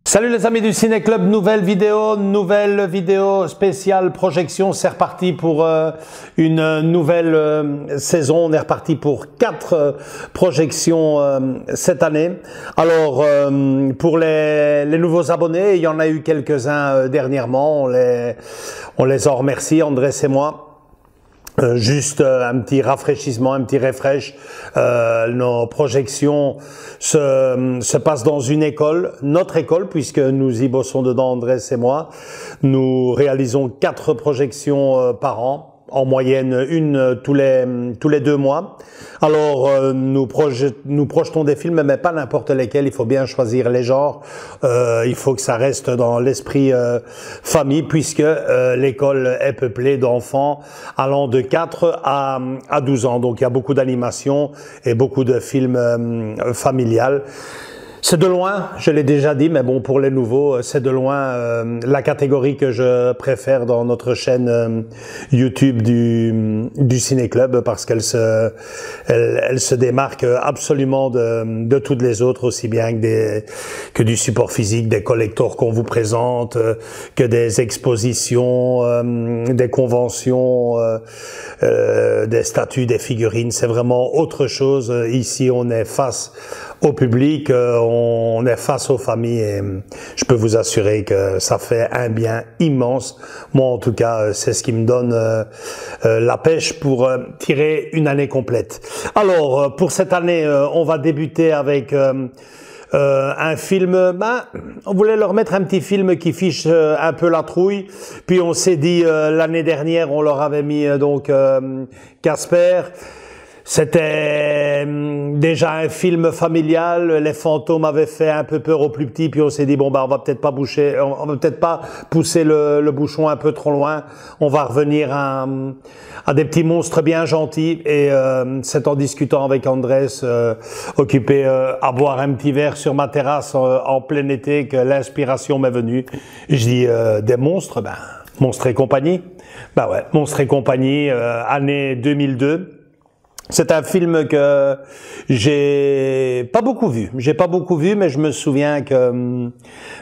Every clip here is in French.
Salut les amis du Ciné Club, nouvelle vidéo spéciale projection. C'est reparti pour une nouvelle saison. On est reparti pour 4 projections cette année. Alors pour les nouveaux abonnés, il y en a eu quelques-uns dernièrement. On les en remercie, Andrés et moi. Juste un petit rafraîchissement, un petit refresh. Nos projections se passent dans une école, notre école, puisque nous y bossons dedans, Andrés et moi. Nous réalisons 4 projections par an. En moyenne, une tous les 2 mois. Alors, nous projetons des films, mais pas n'importe lesquels. Il faut bien choisir les genres. Il faut que ça reste dans l'esprit famille, puisque l'école est peuplée d'enfants allant de 4 à 12 ans. Donc, il y a beaucoup d'animations et beaucoup de films familiales. C'est de loin, je l'ai déjà dit, mais bon, pour les nouveaux, c'est de loin la catégorie que je préfère dans notre chaîne YouTube du Ciné Club, parce qu'elle se démarque absolument de toutes les autres, aussi bien que du support physique, des collectors qu'on vous présente, que des expositions, des conventions, des statues, des figurines. C'est vraiment autre chose. Ici, on est face au public, on est face aux familles, et je peux vous assurer que ça fait un bien immense. Moi, en tout cas, c'est ce qui me donne la pêche pour tirer une année complète. Alors, pour cette année, on va débuter avec un film. On voulait leur mettre un petit film qui fiche un peu la trouille. Puis on s'est dit, l'année dernière, on leur avait mis donc Casper. C'était déjà un film familial. Les fantômes avaient fait un peu peur aux plus petits, puis on s'est dit bon on va peut-être pas pousser le bouchon un peu trop loin. On va revenir à des petits monstres bien gentils. Et c'est en discutant avec Andrés, occupé à boire un petit verre sur ma terrasse en plein été, que l'inspiration m'est venue. Je dis des monstres, Monstres et compagnie. Ouais, Monstres et compagnie, année 2002. C'est un film que j'ai pas beaucoup vu. Mais je me souviens que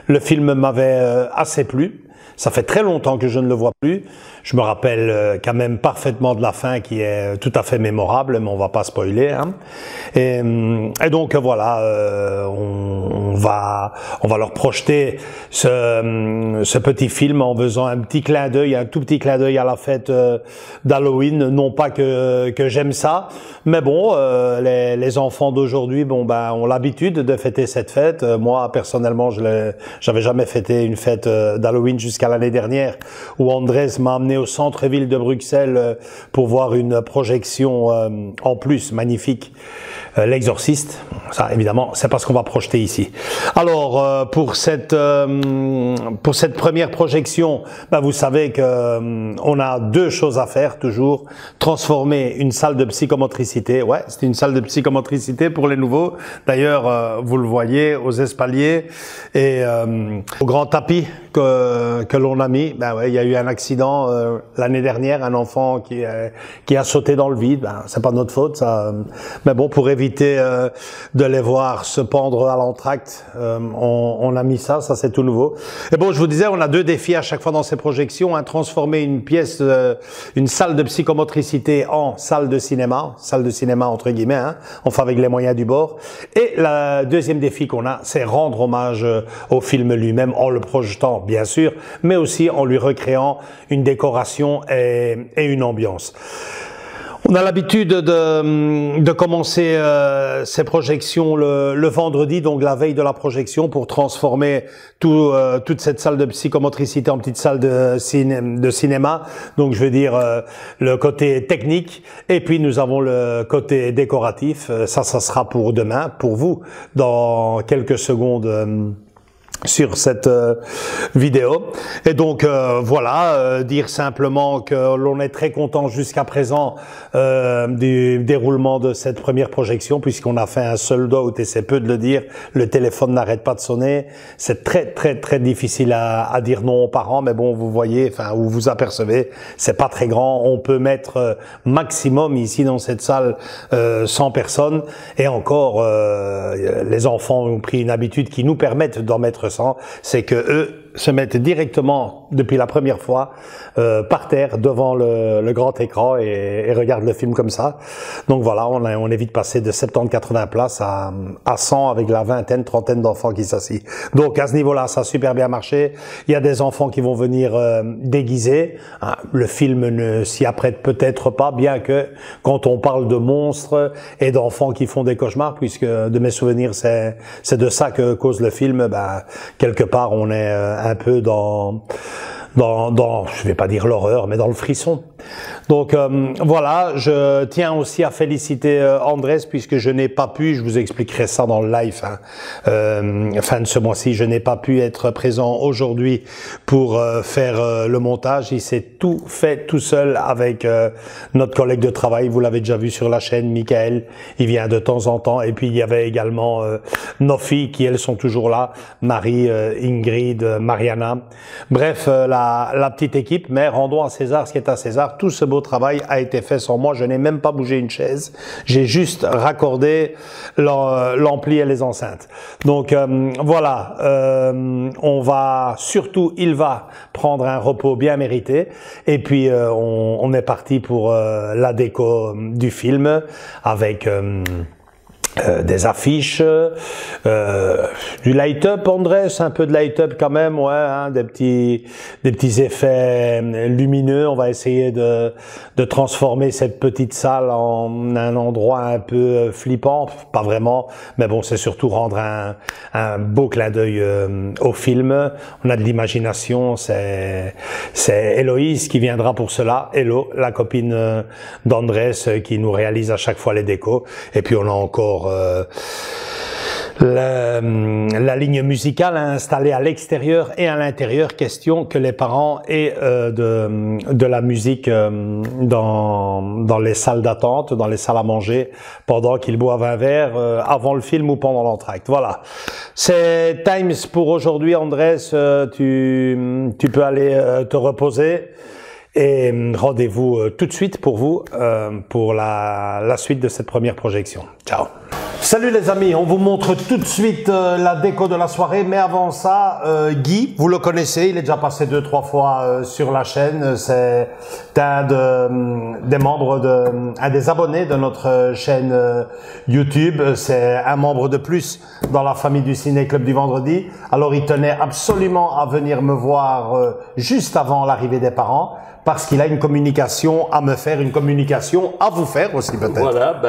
le film m'avait assez plu. Ça fait très longtemps que je ne le vois plus. Je me rappelle quand même parfaitement de la fin, qui est tout à fait mémorable, mais on va pas spoiler. Hein. Et donc voilà, on va leur projeter ce petit film en faisant un petit clin d'œil, un tout petit clin d'œil à la fête d'Halloween. Non pas que j'aime ça, mais bon, les enfants d'aujourd'hui, ont l'habitude de fêter cette fête. Moi, personnellement, j'avais jamais fêté une fête d'Halloween jusqu'à l'année dernière, où Andrés m'a amené au centre-ville de Bruxelles pour voir une projection en plus magnifique, L'Exorciste. Ça, évidemment, c'est pas ce qu'on va projeter ici. Alors, pour cette première projection, vous savez que on a 2 choses à faire toujours. Transformer une salle de psychomotricité. Ouais, c'est une salle de psychomotricité pour les nouveaux. D'ailleurs, vous le voyez aux espaliers et au grand tapis que l'on a mis. Il y a eu un accident l'année dernière, un enfant qui a sauté dans le vide. C'est pas notre faute, ça. Mais bon, pour éviter de les voir se pendre à l'entracte, on a mis ça c'est tout nouveau. Et bon, je vous disais, on a 2 défis à chaque fois dans ces projections. Transformer une pièce, une salle de psychomotricité en salle de cinéma entre guillemets, hein, enfin avec les moyens du bord. Et le deuxième défi qu'on a, c'est rendre hommage au film lui-même, en le projetant bien sûr, mais aussi en lui recréant une décoration et une ambiance. On a l'habitude de commencer ces projections le vendredi, donc la veille de la projection, pour transformer toute cette salle de psychomotricité en petite salle de cinéma. Donc je veux dire le côté technique, et puis nous avons le côté décoratif. Ça sera pour demain, pour vous, dans quelques secondes. Sur cette vidéo. Et donc voilà, dire simplement que l'on est très content jusqu'à présent du déroulement de cette première projection, puisqu'on a fait un sold out, et c'est peu de le dire, le téléphone n'arrête pas de sonner. C'est très difficile à dire non aux parents, mais bon, vous voyez, enfin, vous vous apercevez, c'est pas très grand. On peut mettre maximum ici dans cette salle 100 personnes, et encore les enfants ont pris une habitude qui nous permet d'en mettre, c'est que eux se mettent directement, depuis la première fois, par terre devant le grand écran et regardent le film comme ça. Donc voilà, on est vite passé de 70-80 places à 100 avec la trentaine d'enfants qui s'assient. Donc à ce niveau-là, ça a super bien marché. Il y a des enfants qui vont venir déguisés. Le film ne s'y apprête peut-être pas, bien que quand on parle de monstres et d'enfants qui font des cauchemars, puisque de mes souvenirs, c'est de ça que cause le film, quelque part on est un peu dans je vais pas dire l'horreur, mais dans le frisson. Donc voilà, je tiens aussi à féliciter Andrés, puisque je n'ai pas pu, je vous expliquerai ça dans le live, fin de ce mois-ci, je n'ai pas pu être présent aujourd'hui pour faire le montage. Il s'est tout fait tout seul avec notre collègue de travail, vous l'avez déjà vu sur la chaîne, Michael, il vient de temps en temps, et puis il y avait également nos filles qui elles sont toujours là, Marie, Ingrid, Mariana, bref, la petite équipe. Mais rendons à César ce qui est à César. Tout ce beau travail a été fait sans moi. Je n'ai même pas bougé une chaise. J'ai juste raccordé l'ampli et les enceintes. Donc voilà, il va prendre un repos bien mérité. Et puis on est parti pour la déco du film avec des affiches, du light-up, Andrés, un peu de light-up quand même, ouais, hein, des petits effets lumineux. On va essayer de transformer cette petite salle en un endroit un peu flippant, pas vraiment, mais bon, c'est surtout rendre un beau clin d'œil au film. On a de l'imagination, c'est Héloïse qui viendra pour cela, Hello, la copine d'Andrés qui nous réalise à chaque fois les décos, et puis on a encore la ligne musicale installée à l'extérieur et à l'intérieur, question que les parents aient de la musique dans les salles d'attente, dans les salles à manger, pendant qu'ils boivent un verre avant le film ou pendant l'entracte. Voilà, c'est Times pour aujourd'hui. Andrés, tu peux aller te reposer. Et rendez-vous tout de suite pour vous, pour la suite de cette première projection. Ciao. Salut les amis, on vous montre tout de suite la déco de la soirée, mais avant ça, Guy, vous le connaissez, il est déjà passé 2-3 fois sur la chaîne, c'est un des abonnés de notre chaîne YouTube, c'est un membre de plus dans la famille du Ciné Club du Vendredi. Alors il tenait absolument à venir me voir juste avant l'arrivée des parents, parce qu'il a une communication à me faire, une communication à vous faire aussi peut-être. Voilà,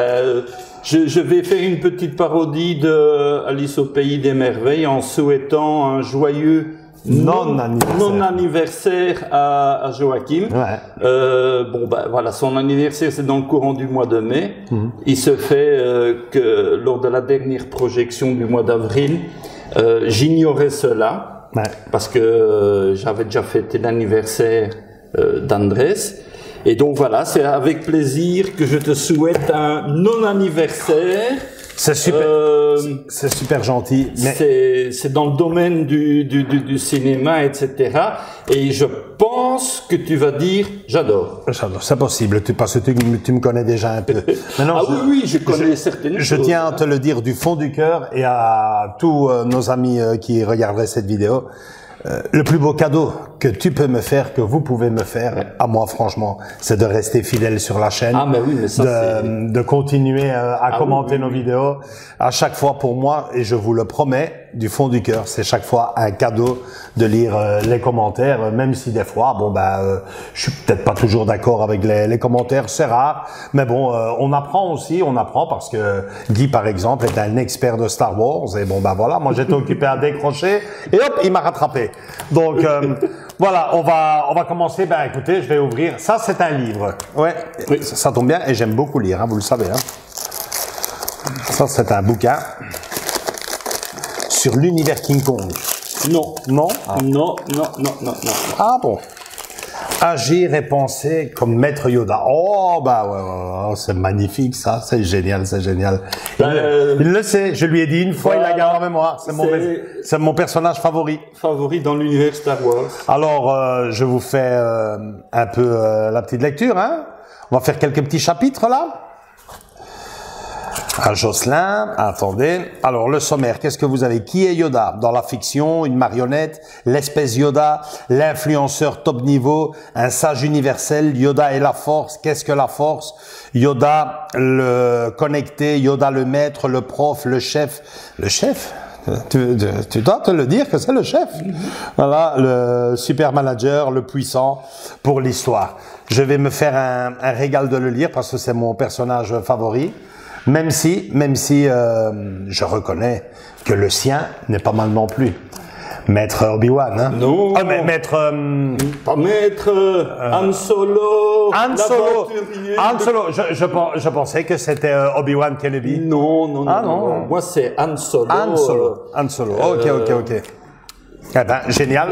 je vais faire une petite parodie de Alice au Pays des Merveilles en souhaitant un joyeux non-anniversaire à Joachim. Ouais. Voilà, son anniversaire c'est dans le courant du mois de mai. Il se fait que lors de la dernière projection du mois d'avril, j'ignorais cela, ouais, parce que j'avais déjà fêté l'anniversaire d'Andrés. Et donc voilà, c'est avec plaisir que je te souhaite un non-anniversaire. C'est super, c'est super gentil. Mais c'est dans le domaine du cinéma, etc. Et je pense que tu vas dire j'adore. J'adore, c'est possible, parce que tu me connais déjà un peu. Maintenant, oui, je connais certaines choses. Je tiens à te le dire du fond du cœur et à tous nos amis qui regarderaient cette vidéo. Le plus beau cadeau que tu peux me faire, que vous pouvez me faire, à moi franchement, c'est de rester fidèle sur la chaîne, Ah, mais oui, mais ça, de continuer à commenter nos vidéos. À chaque fois pour moi, et je vous le promets, du fond du cœur, c'est chaque fois un cadeau de lire les commentaires, même si des fois, bon je suis peut-être pas toujours d'accord avec les commentaires, c'est rare, mais bon, on apprend aussi, on apprend parce que Guy par exemple est un expert de Star Wars et bon voilà, moi j'étais occupé à décrocher et hop, il m'a rattrapé. Donc voilà, on va commencer. Ben écoutez, je vais ouvrir. Ça c'est un livre. Ouais, oui. Ça tombe bien et j'aime beaucoup lire, hein, vous le savez. Hein. Ça c'est un bouquin sur l'univers King Kong. Non. Non? Ah. Non. Ah bon. Agir et penser comme Maître Yoda. Oh, bah ouais, c'est magnifique ça, c'est génial, c'est génial. Il le sait, je lui ai dit une fois, il l'a gardé en mémoire. C'est mon personnage favori. Favori dans l'univers Star Wars. Alors, je vous fais un peu la petite lecture. Hein. On va faire quelques petits chapitres là. À Jocelyn, attendez. Alors, le sommaire, qu'est-ce que vous avez? Qui est Yoda? Dans la fiction, une marionnette, l'espèce Yoda, l'influenceur top niveau, un sage universel, Yoda et la force. Qu'est-ce que la force? Yoda, le connecté, Yoda le maître, le prof, le chef. Le chef? Tu dois te le dire que c'est le chef. Voilà, le super manager, le puissant pour l'histoire. Je vais me faire un régal de le lire parce que c'est mon personnage favori. Même si je reconnais que le sien n'est pas mal non plus. Maître Obi-Wan, hein? Non. Ah, mais maître... Pas maître Han Solo. Han Solo. Han Solo. Je pensais que c'était Obi-Wan Kenobi. Non. Ah non. Moi, c'est Han Solo. Han Solo. Han Solo. Ok. Eh ben, génial.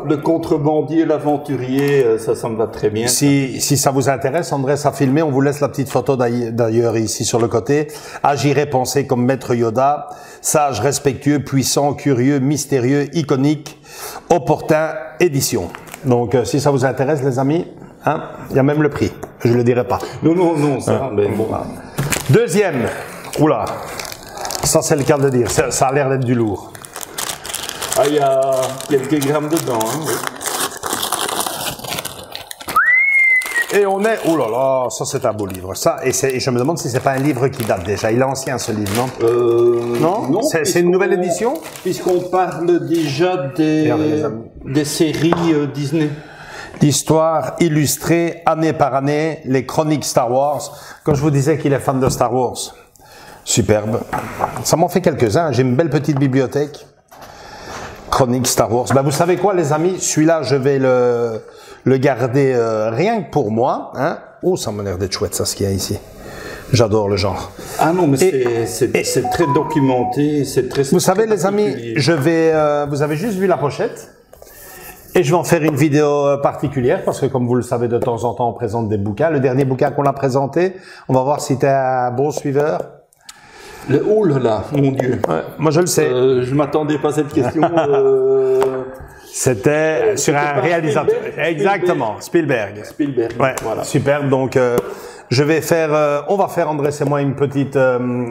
Le contrebandier, l'aventurier, ça me va très bien. Si ça vous intéresse, Andrés a filmé, on vous laisse la petite photo d'ailleurs ici sur le côté. Agir et penser comme Maître Yoda, sage, respectueux, puissant, curieux, mystérieux, iconique, opportun, édition. Donc, si ça vous intéresse, les amis, hein, il y a même le prix. Je le dirai pas. Non, ça, mais bon. Deuxième. Oula. Ça, c'est le cas de dire. Ça a l'air d'être du lourd. Ah, il y a quelques grammes dedans, hein. Et on est... Oh là là, ça c'est un beau livre. Ça, et je me demande si c'est pas un livre qui date déjà. Il est ancien ce livre, non? Non. C'est une nouvelle édition? Puisqu'on parle déjà des séries Disney. D'histoire illustrée année par année, les chroniques Star Wars. Comme je vous disais qu'il est fan de Star Wars. Superbe. Ça m'en fait quelques-uns. J'ai une belle petite bibliothèque. Chronique Star Wars. Ben, vous savez quoi, les amis? Celui-là, je vais le garder rien que pour moi. Hein. Oh, ça m'a l'air d'être chouette, ça, ce qu'il y a ici. J'adore le genre. Ah non, mais c'est très documenté, c'est très... Vous savez, les amis, vous avez juste vu la pochette. Et je vais en faire une vidéo particulière parce que, comme vous le savez, de temps en temps, on présente des bouquins. Le dernier bouquin qu'on a présenté, on va voir si tu es un bon suiveur. Oh là là, mon Dieu. Ouais, moi, je le sais. Je m'attendais pas à cette question. C'était sur un réalisateur. Exactement, Spielberg. Ouais, voilà. Super. Donc, on va faire, Andrés et moi, une petite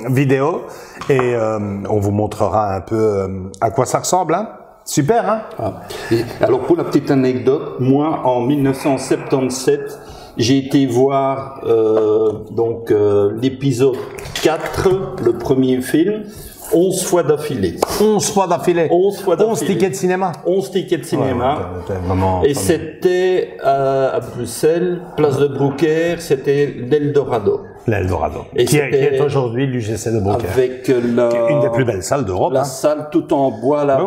vidéo et on vous montrera un peu à quoi ça ressemble. Hein. Super, hein? Ah. Alors, pour la petite anecdote, moi, en 1977, j'ai été voir l'épisode 4, le premier film, 11 fois d'affilée. 11 fois d'affilée. 11 fois d'affilée. 11 tickets de cinéma. 11 tickets de cinéma. Ouais, vraiment, et c'était à Bruxelles, place de Brouckère, c'était l'Eldorado. L'Eldorado. Qui est aujourd'hui l'UGC de Brouckère. Avec une des plus belles salles d'Europe. La salle tout en bois, là,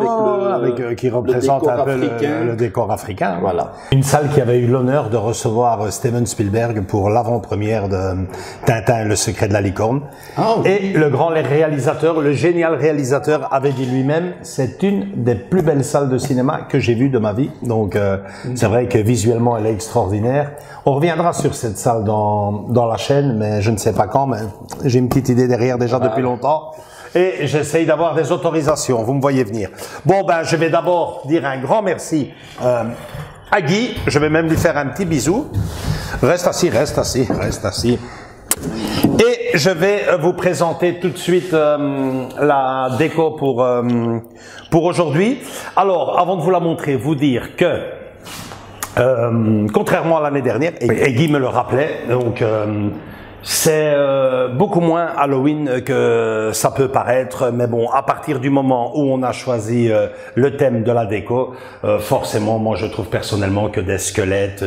qui représente un peu le décor africain. Voilà. Une salle qui avait eu l'honneur de recevoir Steven Spielberg pour l'avant-première de Tintin, le secret de la licorne. Ah, oui. Et le grand réalisateur, le génial réalisateur avait dit lui-même, c'est une des plus belles salles de cinéma que j'ai vues de ma vie. Donc, c'est vrai que visuellement, elle est extraordinaire. On reviendra sur cette salle dans la chaîne, mais je ne sais pas quand, mais j'ai une petite idée derrière déjà depuis longtemps. Et j'essaye d'avoir des autorisations, vous me voyez venir. Bon, ben, je vais d'abord dire un grand merci à Guy. Je vais même lui faire un petit bisou. Reste assis. Et je vais vous présenter tout de suite la déco pour aujourd'hui. Alors, avant de vous la montrer, vous dire que Contrairement à l'année dernière, et Guy me le rappelait, donc c'est beaucoup moins Halloween que ça peut paraître, mais bon, à partir du moment où on a choisi le thème de la déco, forcément, moi je trouve personnellement que des squelettes,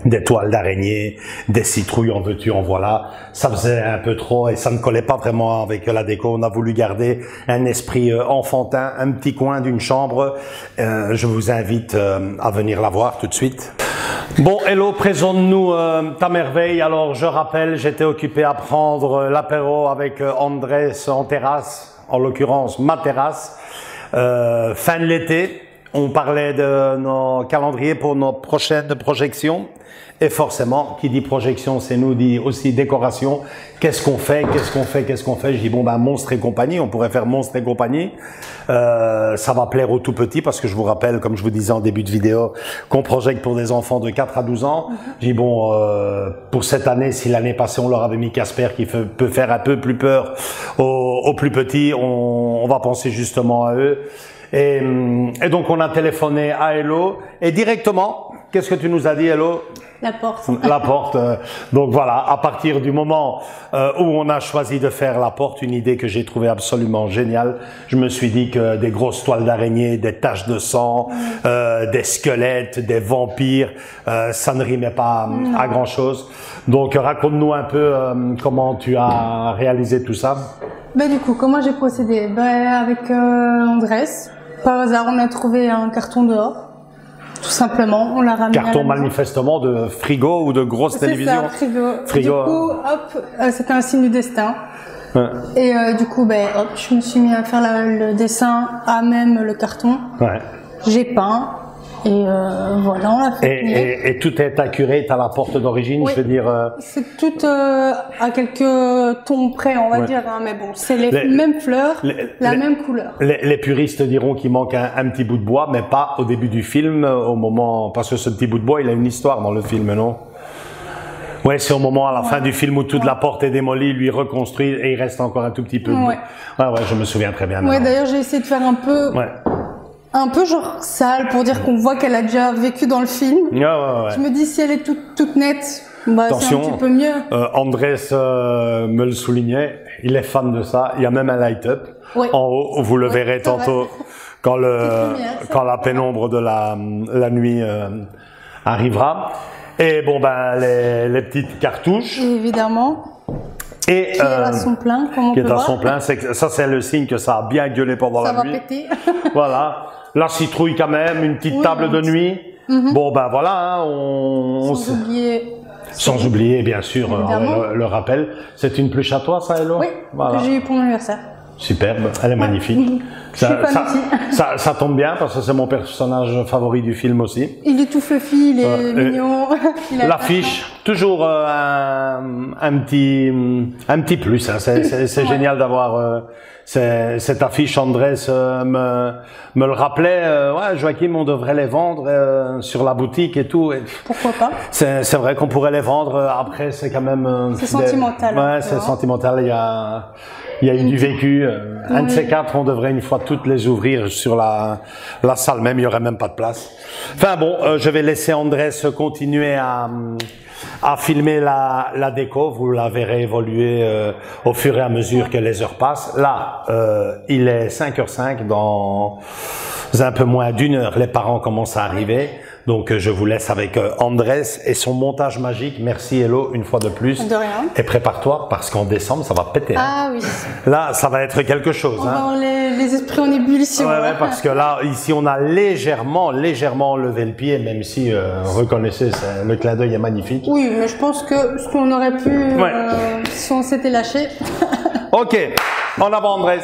des toiles d'araignée, des citrouilles, en veux-tu, en voilà. Ça faisait un peu trop et ça ne collait pas vraiment avec la déco. On a voulu garder un esprit enfantin, un petit coin d'une chambre. Je vous invite à venir la voir tout de suite. Bon, hello, présente-nous ta merveille. Alors, je rappelle, j'étais occupé à prendre l'apéro avec Andrés en terrasse, en l'occurrence ma terrasse, fin de l'été. On parlait de nos calendriers pour nos prochaines projections. Et forcément, qui dit projection, c'est nous dit aussi décoration. Qu'est-ce qu'on fait? Je dis bon ben Monstres et compagnie, on pourrait faire Monstres et compagnie. Ça va plaire aux tout petits parce que je vous rappelle, comme je vous disais en début de vidéo, qu'on projette pour des enfants de 4 à 12 ans. Je dis bon, pour cette année, si l'année passée on leur avait mis Casper qui peut faire un peu plus peur aux plus petits, on va penser justement à eux. Et donc on a téléphoné à Hello et directement, qu'est-ce que tu nous as dit Hello? La porte. La porte. Donc voilà, à partir du moment où on a choisi de faire la porte, une idée que j'ai trouvée absolument géniale, je me suis dit que des grosses toiles d'araignée, des taches de sang, des squelettes, des vampires, ça ne rimait pas à grand chose. Donc raconte-nous un peu comment tu as réalisé tout ça. Ben, du coup, comment j'ai procédé? Avec Andrés, par hasard, on a trouvé un carton dehors. Tout simplement, on l'a ramené. Carton manifestement de frigo ou de grosse télévision. C'est ça, frigo. Du coup, hop, c'était un signe du destin. Ouais. Et du coup, hop, je me suis mis à faire le dessin à même le carton. Ouais. J'ai peint. Et voilà, on l'a fait. Et tout est accurate à la porte d'origine, oui. Je veux dire. C'est tout à quelques tons près, on va dire, hein, mais bon, c'est les mêmes fleurs, la même couleur. Les puristes diront qu'il manque un petit bout de bois, mais pas au début du film, au moment, parce que ce petit bout de bois, il a une histoire dans le film, non? Ouais, c'est au moment à la fin du film où toute la porte est démolie, lui reconstruit et il reste encore un tout petit peu. Ouais, je me souviens très bien. Ouais, d'ailleurs, j'ai essayé de faire un peu genre sale pour dire qu'on voit qu'elle a déjà vécu dans le film. Je me dis si elle est toute nette, c'est un petit peu mieux. Andrés me le soulignait, il est fan de ça. Il y a même un light-up en haut, vous le verrez tantôt quand la pénombre de la nuit arrivera. Et bon les petites cartouches. Évidemment. Et qui est à son plein, comme on peut voir. Qui est à son plein, ça c'est le signe que ça a bien gueulé pendant la nuit. Ça va péter. Voilà. La citrouille quand même, une petite table de nuit. Bon ben voilà, sans oublier bien sûr le rappel. C'est une pluche à toi ça Hello? Oui, que j'ai eu pour mon anniversaire. Superbe, elle est magnifique. Ça tombe bien parce que c'est mon personnage favori du film aussi. Il est tout fluffy, il est mignon. L'affiche, toujours un petit plus. Hein. C'est génial d'avoir cette affiche. Andrés me le rappelait. Joachim, on devrait les vendre sur la boutique et tout. Et pourquoi pas? C'est vrai qu'on pourrait les vendre. Après, c'est quand même. C'est sentimental. Ouais, c'est sentimental. Il y a eu du vécu. Un de ces quatre, on devrait une fois toutes les ouvrir sur la salle même. Il y aurait même pas de place. Enfin bon, je vais laisser Andrés continuer à filmer la déco. Vous la verrez évoluer au fur et à mesure que les heures passent. Là, il est 5h05. Dans un peu moins d'une heure, les parents commencent à arriver. Donc, je vous laisse avec Andrés et son montage magique. Merci Hello, une fois de plus. De rien. Et prépare-toi, parce qu'en décembre, ça va péter. Ah oui. Là, ça va être quelque chose. On va avoir les esprits en ébullition. Ouais, parce que là, ici, on a légèrement levé le pied, même si, reconnaissez, le clin d'œil est magnifique. Oui, mais je pense que ce qu'on aurait pu, si on s'était lâché. Ok, en avant Andrés.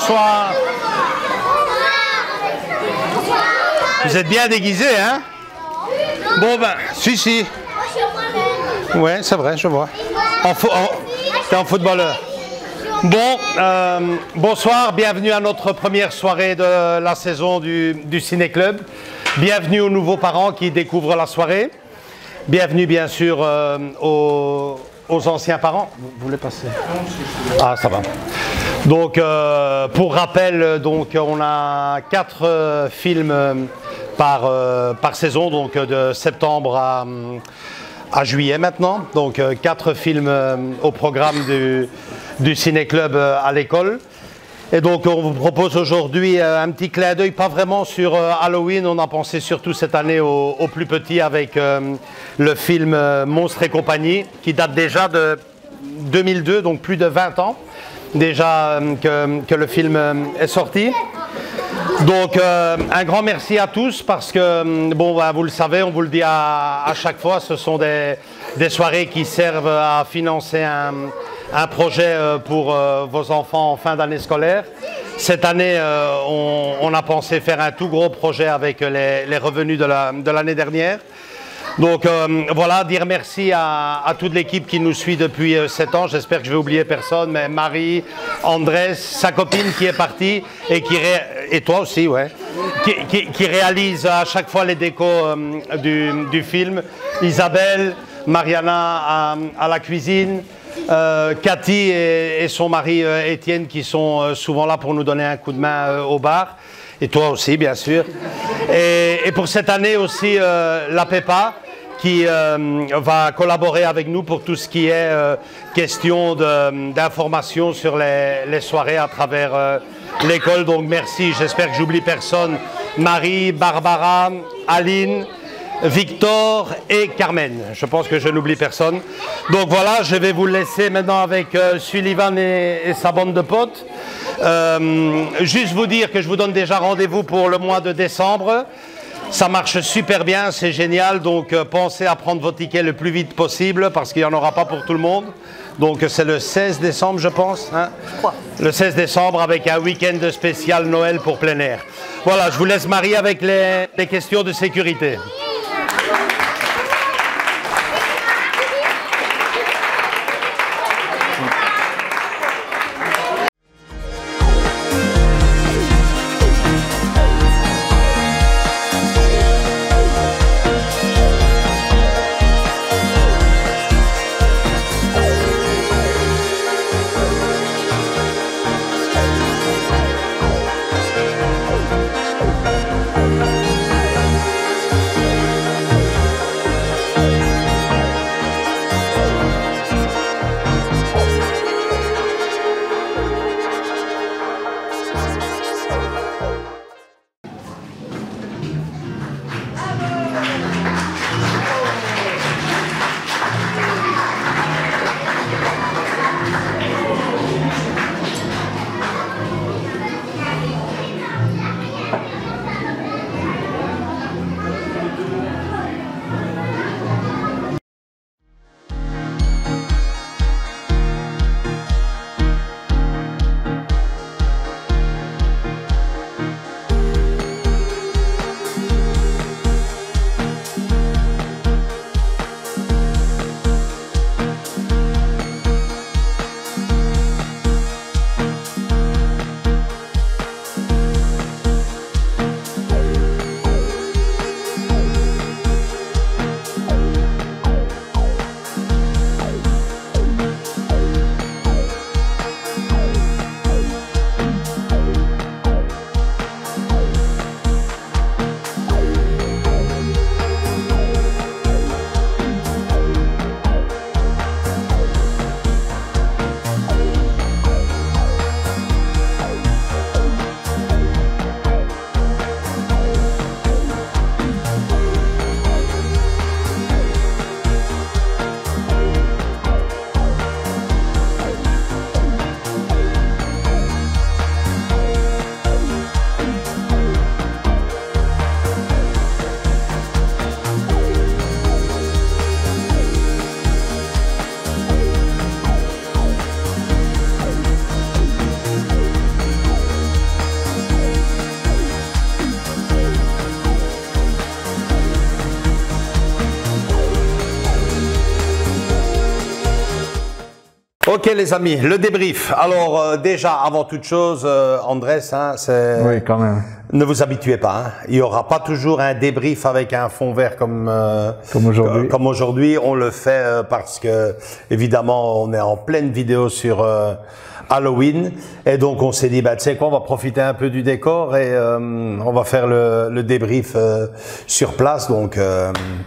Bonsoir. Vous êtes bien déguisés, hein? Bon ben, si. Ouais, c'est vrai, je vois. T'es un footballeur. Bon, bonsoir, bienvenue à notre première soirée de la saison du Ciné-Club. Bienvenue aux nouveaux parents qui découvrent la soirée. Bienvenue bien sûr aux anciens parents. Vous voulez passer? Ah, ça va. Donc, pour rappel, donc, on a 4 films par saison, donc de septembre à juillet maintenant. Donc 4 films au programme du Ciné-Club à l'école. Et donc on vous propose aujourd'hui un petit clin d'œil, pas vraiment sur Halloween, on a pensé surtout cette année aux plus petits avec le film Monstres et compagnie, qui date déjà de 2002, donc plus de 20 ans déjà que le film est sorti. Donc un grand merci à tous parce que, bon, bah, vous le savez, on vous le dit à chaque fois, ce sont des soirées qui servent à financer un projet pour vos enfants en fin d'année scolaire. Cette année, on a pensé faire un tout gros projet avec les revenus de l'année dernière. Donc voilà, dire merci à toute l'équipe qui nous suit depuis 7 ans. J'espère que je vais oublier personne, mais Marie, Andrés, sa copine qui est partie et toi aussi, ouais, qui réalise à chaque fois les décos du film. Isabelle, Mariana à la cuisine, Cathy et son mari Étienne qui sont souvent là pour nous donner un coup de main au bar. Et toi aussi, bien sûr. Et pour cette année aussi, la Peppa, qui va collaborer avec nous pour tout ce qui est question d'information sur les soirées à travers l'école. Donc merci, j'espère que j'oublie personne. Marie, Barbara, Aline, Victor et Carmen. Je pense que je n'oublie personne. Donc voilà, je vais vous laisser maintenant avec Sullivan et sa bande de potes. Juste vous dire que je vous donne déjà rendez-vous pour le mois de décembre. Ça marche super bien, c'est génial. Donc pensez à prendre vos tickets le plus vite possible parce qu'il n'y en aura pas pour tout le monde. Donc c'est le 16 décembre, je pense. Hein, le 16 décembre avec un week-end spécial Noël pour plein air. Voilà, je vous laisse Marie avec les questions de sécurité. Ok les amis, le débrief. Alors déjà, avant toute chose, Andrés, hein, c'est... Oui, quand même. Ne vous habituez pas. Hein. Il n'y aura pas toujours un débrief avec un fond vert comme aujourd'hui. Comme aujourd'hui, on le fait parce que évidemment, on est en pleine vidéo sur Halloween et donc on s'est dit bah tu sais quoi, on va profiter un peu du décor et on va faire le débrief sur place. Donc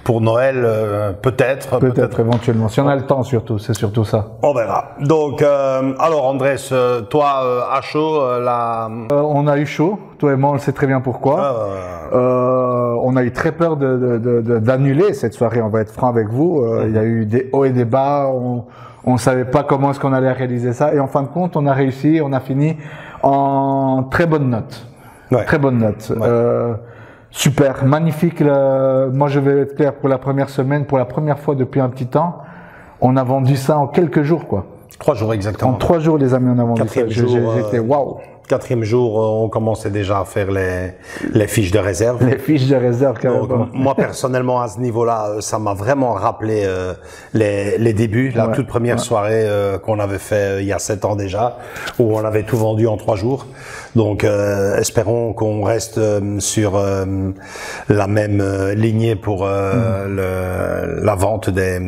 pour Noël peut-être éventuellement si on a le temps, surtout c'est surtout ça. On verra. Donc alors Andrés, toi à chaud on a eu chaud, toi et moi on le sait très bien pourquoi. On a eu très peur d'annuler cette soirée, on va être franc avec vous. Il y a eu des hauts et des bas, on savait pas comment est-ce qu'on allait réaliser ça et en fin de compte on a réussi, on a fini en très bonne note. Ouais. Très bonne note. Ouais. Super, magnifique. Moi je vais être clair, pour la première semaine, pour la première fois depuis un petit temps, on a vendu ça en quelques jours quoi. 3 jours exactement. En 3 jours les amis on a vendu ça. J'étais waouh. 4e jour, on commençait déjà à faire les fiches de réserve. Les fiches de réserve, carrément. Donc, moi, personnellement, à ce niveau-là, ça m'a vraiment rappelé les débuts, la toute première soirée qu'on avait fait il y a 7 ans déjà, où on avait tout vendu en 3 jours. Donc, espérons qu'on reste sur la même lignée pour la vente des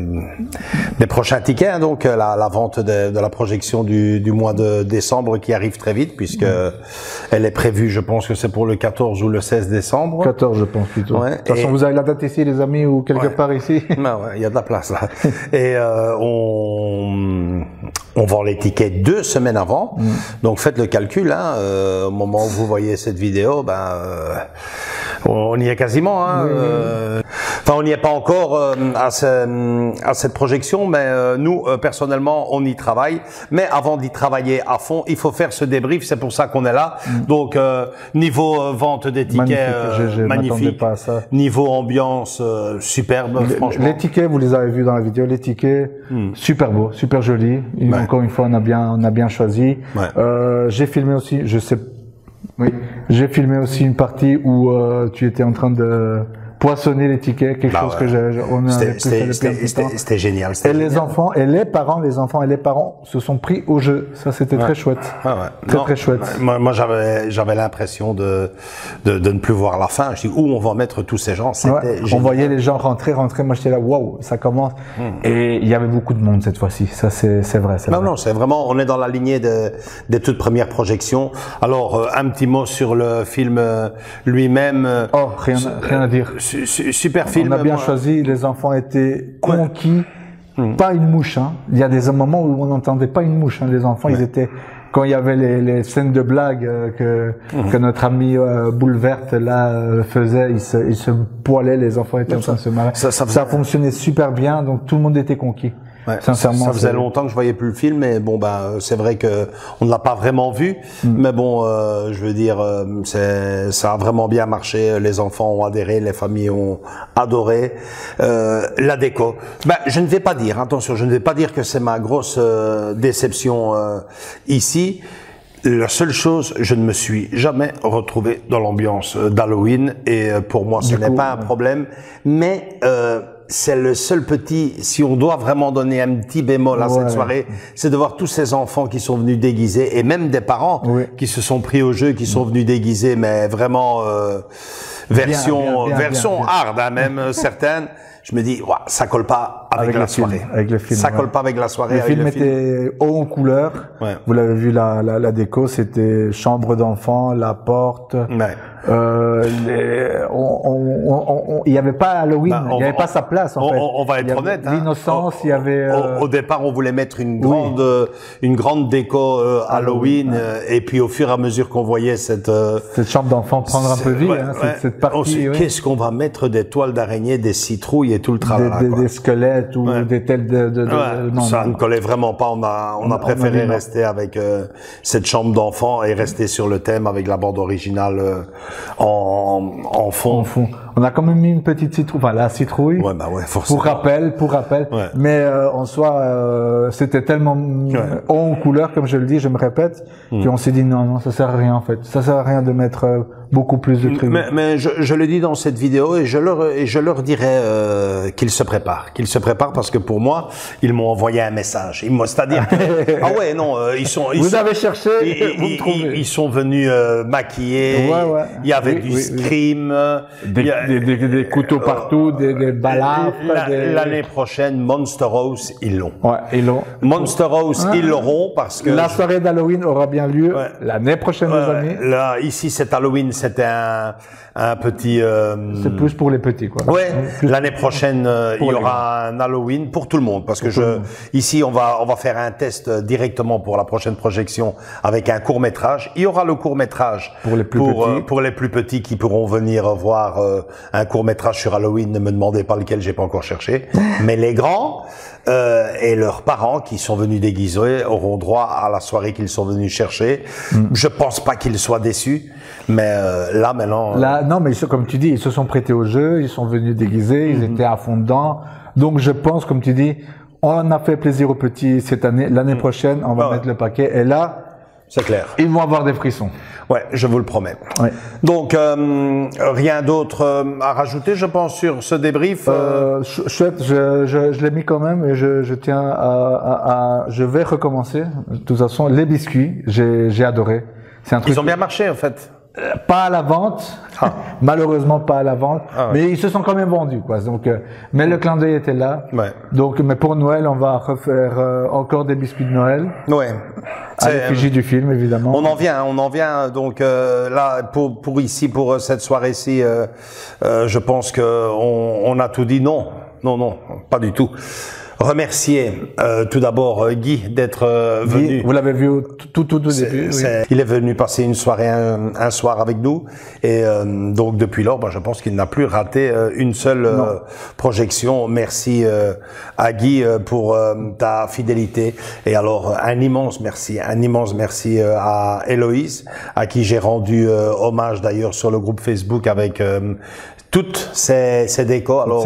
prochains tickets. Hein, donc, la vente de la projection du mois de décembre qui arrive très vite, puisque elle est prévue, je pense que c'est pour le 14 ou le 16 décembre. 14, je pense plutôt. Ouais, de toute façon, vous avez la date ici, les amis, ou quelque part ici. Ben ouais, il y a de la place là. Et on vend les tickets 2 semaines avant. Donc faites le calcul. Hein, au moment où vous voyez cette vidéo, on y est quasiment. Hein, enfin, on n'y est pas encore à cette projection, mais nous, personnellement, on y travaille. Mais avant d'y travailler à fond, il faut faire ce débrief. C'est pour ça qu'on est là. Donc, niveau vente des tickets, magnifique. Pas à ça. Niveau ambiance, superbe, franchement. Les tickets, vous les avez vus dans la vidéo. Les tickets, super beaux, super jolis. Ouais. Encore une fois, on a bien choisi. Ouais. J'ai filmé aussi, j'ai filmé aussi une partie où tu étais en train de poissonner les tickets, quelque chose que on avait pu faire depuis un petit temps. C'était génial. Et les enfants et les parents se sont pris au jeu. Ça, c'était très chouette. Très chouette. Moi, j'avais l'impression de ne plus voir la fin. Je dis où on va mettre tous ces gens. On voyait les gens rentrer. Moi, j'étais là, waouh, ça commence. Et il y avait beaucoup de monde cette fois-ci. Ça, c'est vrai. Non, c'est vraiment. On est dans la lignée des toutes premières projections. Alors, un petit mot sur le film lui-même. Oh, rien à dire. Super film. On a bien choisi, les enfants étaient conquis, pas une mouche. Hein. Il y a des moments où on n'entendait pas une mouche. Hein. Les enfants, ils étaient, quand il y avait les scènes de blagues que notre ami Boule Verte là faisait, ils se poilaient, les enfants étaient en train de se marrer. Ça fonctionnait super bien, donc tout le monde était conquis. Ouais, sincèrement, ça faisait longtemps que je voyais plus le film, mais bon, c'est vrai que on ne l'a pas vraiment vu, mais bon, je veux dire, ça a vraiment bien marché. Les enfants ont adhéré, les familles ont adoré. La déco, je ne vais pas dire, attention, je ne vais pas dire que c'est ma grosse déception ici. La seule chose, je ne me suis jamais retrouvé dans l'ambiance d'Halloween, et pour moi, ce n'est pas un problème, mais c'est le seul petit, si on doit vraiment donner un petit bémol à cette soirée, c'est de voir tous ces enfants qui sont venus déguisés, et même des parents qui se sont pris au jeu, qui sont venus déguisés, mais vraiment version hard, hein, même certaines. Je me dis, ça colle pas avec la soirée. Avec le film. Ça colle pas avec la soirée. Le film était haut en couleur. Ouais. Vous l'avez vu, la déco, c'était chambre d'enfant, la porte. Il n'y avait pas Halloween, il n'y avait pas sa place en fait. On va être honnête. L'innocence, il y avait. Au départ, on voulait mettre une grande déco Halloween, et puis au fur et à mesure qu'on voyait cette chambre d'enfant prendre un peu vie, cette partie. Qu'est-ce qu'on va mettre, des toiles d'araignée, des citrouilles et tout le tralala, des squelettes ou des telles non, ça ne collait vraiment pas. On a préféré rester avec cette chambre d'enfant et rester sur le thème avec la bande originale en fond. On a quand même mis une petite citrouille, enfin la citrouille. Ouais, bah ouais, forcément. Pour rappel. Ouais. Mais en soi, c'était tellement haut en couleur, comme je le dis, je me répète, qu'on s'est dit non, ça sert à rien en fait. Ça sert à rien de mettre beaucoup plus de trucs. Mais je le dis dans cette vidéo et je leur dirai qu'ils se préparent parce que pour moi ils m'ont envoyé un message. C'est-à-dire que, ah ouais non vous avez cherché, vous me trouvez. Ils sont venus maquillés. Ouais. Il y avait du scream, des couteaux partout, des balafres. L'année prochaine, Monster House, ils l'ont. Ouais, ils l'ont. Monster House, ils l'auront parce que la soirée d'Halloween aura bien lieu l'année prochaine, les amis. Là, ici, cet Halloween, c'était un petit. C'est plus pour les petits, quoi. Ouais. L'année prochaine, il y aura un Halloween pour tout le monde, parce que ici, on va faire un test directement pour la prochaine projection avec un court métrage. Il y aura le court métrage pour les plus petits. Pour les plus petits qui pourront venir voir un court métrage sur Halloween. Ne me demandez pas lequel, j'ai pas encore cherché. Mais les grands et leurs parents qui sont venus déguisés auront droit à la soirée qu'ils sont venus chercher. Je pense pas qu'ils soient déçus, mais là maintenant. Non, mais comme tu dis, ils se sont prêtés au jeu, ils sont venus déguisés, ils étaient à fond dedans. Donc je pense, comme tu dis, on a fait plaisir aux petits cette année. L'année prochaine, on va mettre le paquet. Et là, c'est clair. Ils vont avoir des frissons. Ouais, je vous le promets. Ouais. Donc, rien d'autre à rajouter, je pense, sur ce débrief. Chouette, je l'ai mis quand même et je tiens je vais recommencer. De toute façon, les biscuits, j'ai adoré. C'est un truc. Ils ont bien marché, en fait. Pas à la vente, malheureusement pas à la vente, mais ils se sont quand même vendus, quoi. Donc, mais le clin d'œil était là. Ouais. Donc, mais pour Noël, on va refaire encore des biscuits de Noël. Ouais. À l'effigie du film, évidemment. On en vient. Donc là, pour cette soirée-ci, je pense que on a tout dit. Non, pas du tout. Remercier tout d'abord Guy d'être venu. Vous l'avez vu tout au début. Oui. Il est venu passer une soirée, un soir avec nous, et donc depuis lors, je pense qu'il n'a plus raté une seule projection. Merci à Guy pour ta fidélité, et alors un immense merci à Héloïse, à qui j'ai rendu hommage d'ailleurs sur le groupe Facebook avec toutes ces décos. Alors,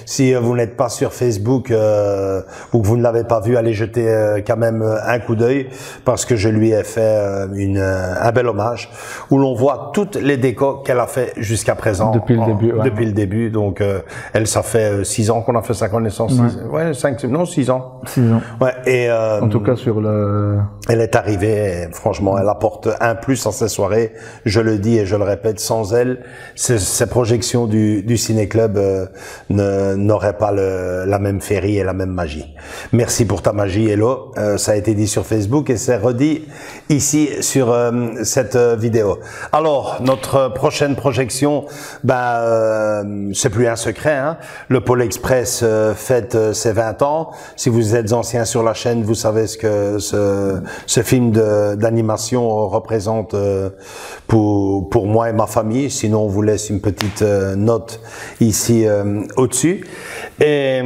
si vous n'êtes pas sur Facebook ou que vous ne l'avez pas vu, allez jeter quand même un coup d'œil, parce que je lui ai fait un bel hommage où l'on voit toutes les décos qu'elle a fait jusqu'à présent. Depuis le début. Ouais. Depuis le début. Donc, ça fait 6 ans qu'on a fait sa connaissance. 6 ans. 6 ans. Ouais. Et en tout cas sur le. Elle est arrivée. Et, franchement, elle apporte un plus à ces soirées. Je le dis et je le répète. Sans elle, ces projections du ciné-club n'aurait pas la même féerie et la même magie. Merci pour ta magie, Hello. Ça a été dit sur Facebook et c'est redit ici sur cette vidéo. Alors, notre prochaine projection, c'est plus un secret, hein. Le Pôle Express fête ses 20 ans. Si vous êtes ancien sur la chaîne, vous savez ce que ce film d'animation représente pour moi et ma famille. Sinon, on vous laisse une petite note ici au-dessus. Et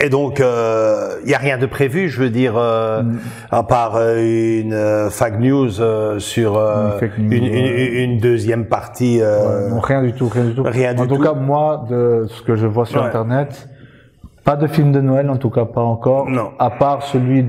donc, il n'y a rien de prévu, je veux dire, à part une fake news sur une deuxième partie. Non, rien du tout. En tout cas, moi, de ce que je vois sur Internet, pas de film de Noël, en tout cas pas encore. Non. À part celui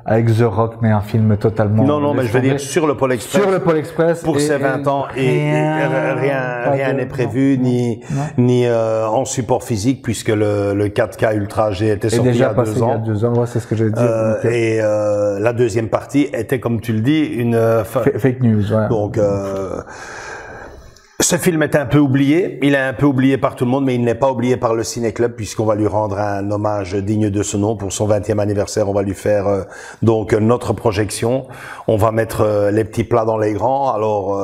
avec The Rock, mais un film totalement. Non, mais je veux dire sur le Pôle Express. Sur le Pôle Express. Pour ses 20 ans et rien n'est prévu, ni en support physique, puisque le 4K Ultra HD était sorti il y a 2 ans. Il y a 2 ans, c'est ce que j'ai dit. Et la deuxième partie était, comme tu le dis, une fake news. Ouais. Donc ce film est un peu oublié, il est un peu oublié par tout le monde, mais il n'est pas oublié par le Ciné-Club, puisqu'on va lui rendre un hommage digne de ce nom. Pour son 20e anniversaire, on va lui faire donc notre projection. On va mettre les petits plats dans les grands. Alors,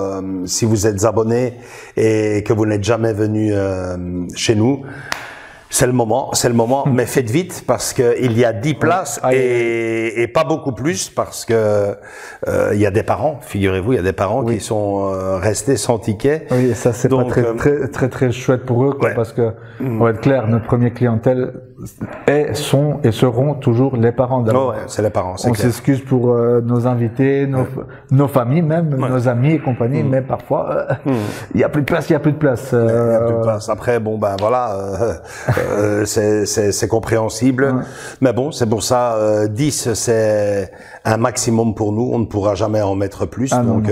si vous êtes abonné et que vous n'êtes jamais venu chez nous, c'est le moment, mais faites vite parce que il y a 10 places et pas beaucoup plus parce que il y a des parents, figurez-vous, il y a des parents qui sont restés sans ticket. Oui, ça c'est pas très chouette pour eux, quoi, parce que on va être clair, notre première clientèle sont et seront toujours les parents d'abord. Oh ouais, c'est les parents, c'est On clair. s'excuse pour nos invités, nos familles même, nos amis et compagnie, mais parfois il y a plus de place, il y a plus de place. Il y a plus de place. Après, bon ben voilà, c'est compréhensible, mais bon, c'est pour ça 10 c'est un maximum pour nous. On ne pourra jamais en mettre plus. Donc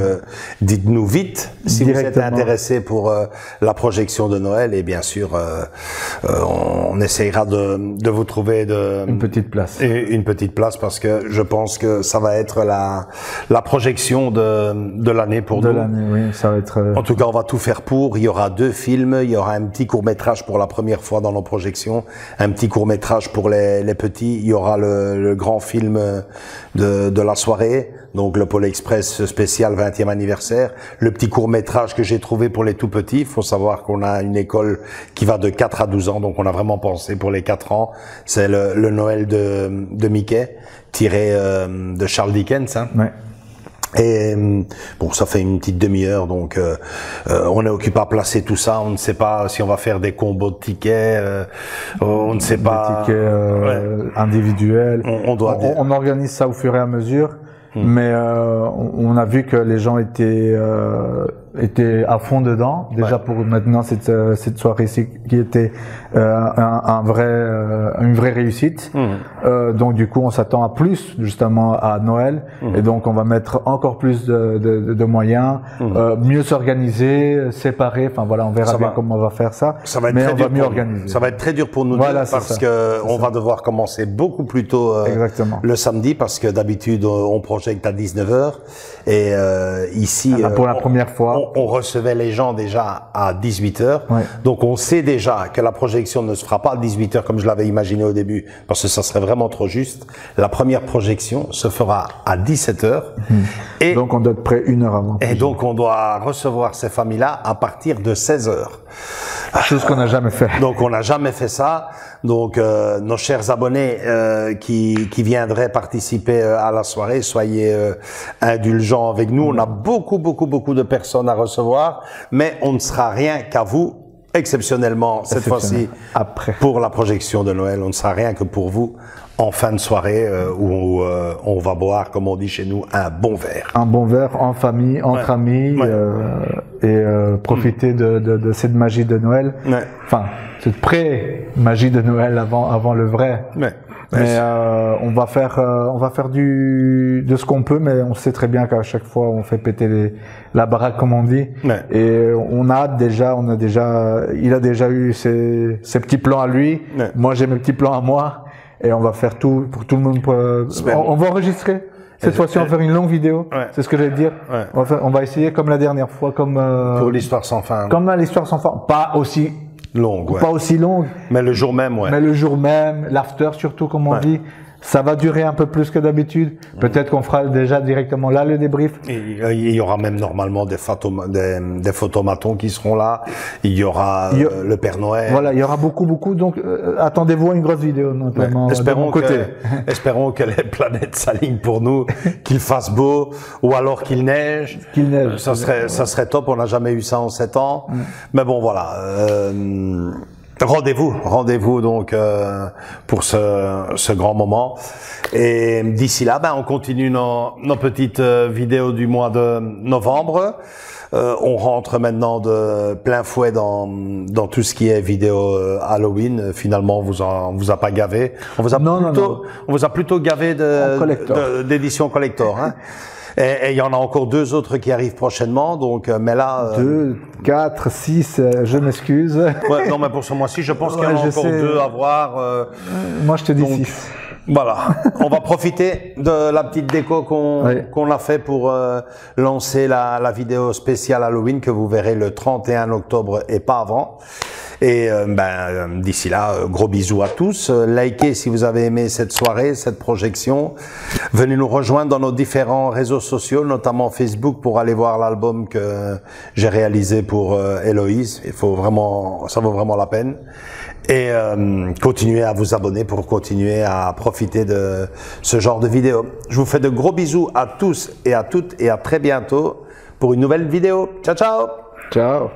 dites-nous vite si vous êtes intéressé pour la projection de Noël, et bien sûr on essayera de vous trouver une petite place. Une petite place, parce que je pense que ça va être la projection de l'année pour nous. De l'année, oui, ça va être. En tout cas, on va tout faire pour. Il y aura 2 films, il y aura un petit court-métrage pour la première fois dans nos projections, un petit court-métrage pour les petits, il y aura le grand film de la soirée, donc le Pôle Express spécial 20e anniversaire, le petit court-métrage que j'ai trouvé pour les tout petits. Il faut savoir qu'on a une école qui va de 4 à 12 ans, donc on a vraiment pensé pour les 4 ans. C'est le Noël de Mickey, tiré de Charles Dickens. Hein. Ouais. Et bon, ça fait une petite demi-heure, donc on est occupé à placer tout ça. On ne sait pas si on va faire des combos de tickets, on ne sait pas. Des tickets individuels. On organise ça au fur et à mesure, mais on a vu que les gens étaient à fond dedans. Déjà pour maintenant cette soirée-ci qui était une vraie réussite. Donc du coup on s'attend à plus justement à Noël, et donc on va mettre encore plus de moyens, mieux s'organiser, séparer. Enfin voilà, on verra bien comment on va faire ça. Mais on va mieux organiser. Ça va être très dur pour nous parce que on va devoir commencer beaucoup plus tôt le samedi, parce que d'habitude on projette à 19h, et ici pour la première fois on recevait les gens déjà à 18h. Donc on sait déjà que la projection ne se fera pas à 18h comme je l'avais imaginé au début, parce que ça serait vraiment trop juste. La première projection se fera à 17h. Et donc on doit être prêt 1 heure avant. Et donc on doit recevoir ces familles-là à partir de 16h. Chose qu'on n'a jamais fait. Donc on n'a jamais fait ça. Donc nos chers abonnés qui viendraient participer à la soirée, soyez indulgents avec nous. On a beaucoup de personnes à recevoir, mais on ne sera rien qu'à vous, exceptionnellement cette fois-ci, pour la projection de Noël. On ne sera rien que pour vous en fin de soirée où on va boire, comme on dit chez nous, un bon verre. Un bon verre en famille, entre amis, et profiter de cette magie de Noël. Enfin, cette pré-magie de Noël avant le vrai. Mais on va faire de ce qu'on peut, mais on sait très bien qu'à chaque fois on fait péter la baraque, comme on dit. Et il a déjà eu ses petits plans à lui. Moi j'ai mes petits plans à moi, et on va faire tout pour tout le monde. On va enregistrer. Cette fois-ci, on va faire une longue vidéo. C'est ce que j'allais dire. On va essayer comme la dernière fois, comme pour l'histoire sans fin. Comme l'histoire sans fin, pas aussi longue, pas aussi longue. Mais le jour même, Mais le jour même, l'after surtout, comme on dit. Ça va durer un peu plus que d'habitude. Peut-être qu'on fera déjà directement là le débrief. Il y aura même normalement des photomatons qui seront là. Il y aura le Père Noël. Voilà, il y aura beaucoup. Donc attendez-vous à une grosse vidéo, notamment de mon côté. Espérons que les planètes s'alignent pour nous, qu'il fasse beau, ou alors qu'il neige. Ça serait top. On n'a jamais eu ça en 7 ans. Mais bon, voilà. Rendez-vous donc pour ce grand moment. Et d'ici là, on continue nos petites vidéos du mois de novembre. On rentre maintenant de plein fouet dans tout ce qui est vidéo Halloween. Finalement, on vous a pas gavé. On vous a plutôt gavé d'édition collector. Hein. Et il y en a encore 2 autres qui arrivent prochainement, donc, mais là... 2, 4, 6, je m'excuse. Non, mais pour ce mois-ci, je pense qu'il y en a encore 2 à voir. Moi, je te dis 6. Voilà. On va profiter de la petite déco qu'on a fait pour lancer la vidéo spéciale Halloween que vous verrez le 31 octobre et pas avant. Et d'ici là, gros bisous à tous. Likez si vous avez aimé cette soirée, cette projection. Venez nous rejoindre dans nos différents réseaux sociaux, notamment Facebook, pour aller voir l'album que j'ai réalisé pour Héloïse. Ça vaut vraiment la peine. Et continuez à vous abonner pour continuer à profiter de ce genre de vidéos. Je vous fais de gros bisous à tous et à toutes, et à très bientôt pour une nouvelle vidéo. Ciao, ciao! Ciao!